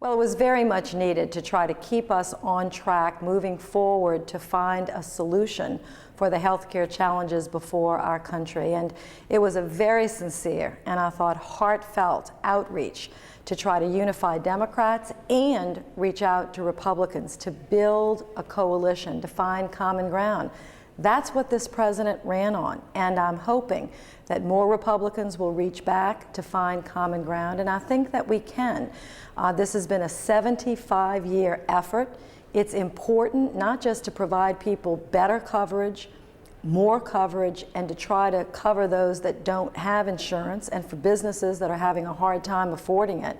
Well, it was very much needed to try to keep us on track moving forward to find a solution for the healthcare challenges before our country. And it was a very sincere and I thought heartfelt outreach to try to unify Democrats and reach out to Republicans to build a coalition, to find common ground. That's what this president ran on, and I'm hoping that more Republicans will reach back to find common ground, and I think that we can. This has been a 75-year effort. It's important not just to provide people better coverage, more coverage, and to try to cover those that don't have insurance and for businesses that are having a hard time affording it.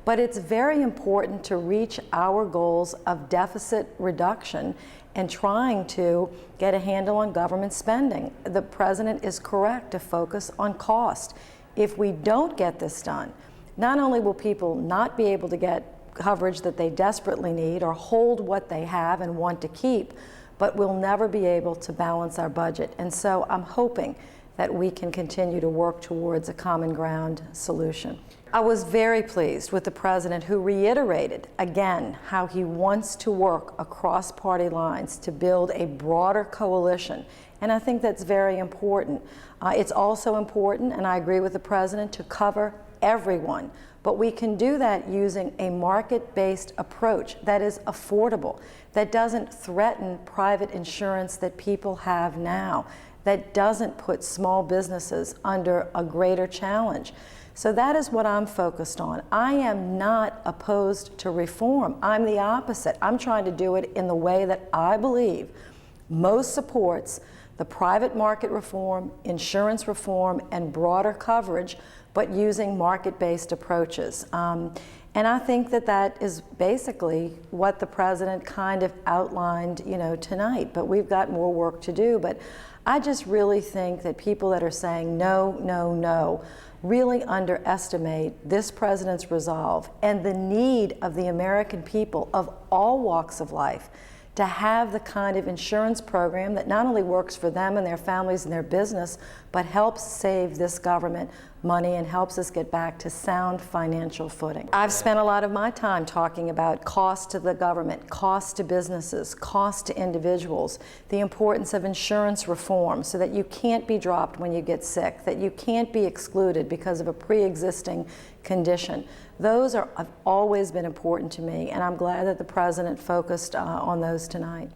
But it's very important to reach our goals of deficit reduction and trying to get a handle on government spending. The president is correct to focus on cost. If we don't get this done, not only will people not be able to get coverage that they desperately need or hold what they have and want to keep, but we'll never be able to balance our budget. And so I'm hoping that we can continue to work towards a common ground solution. I was very pleased with the president, who reiterated again how he wants to work across party lines to build a broader coalition. And I think that's very important. It's also important, and I agree with the president, to cover everyone. But we can do that using a market-based approach that is affordable, that doesn't threaten private insurance that people have now, that doesn't put small businesses under a greater challenge. So that is what I'm focused on. I am not opposed to reform. I'm the opposite. I'm trying to do it in the way that I believe most supports the private market reform, insurance reform, and broader coverage, but using market-based approaches. And I think that that is basically what the president kind of outlined, tonight. But we've got more work to do. But I just really think that people that are saying no, no, no, really underestimate this president's resolve and the need of the American people of all walks of life to have the kind of insurance program that not only works for them and their families and their business, but helps save this government money and helps us get back to sound financial footing. I've spent a lot of my time talking about cost to the government, cost to businesses, cost to individuals, the importance of insurance reform so that you can't be dropped when you get sick, that you can't be excluded because of a pre-existing condition. Those have always been important to me, and I'm glad that the president focused on those tonight.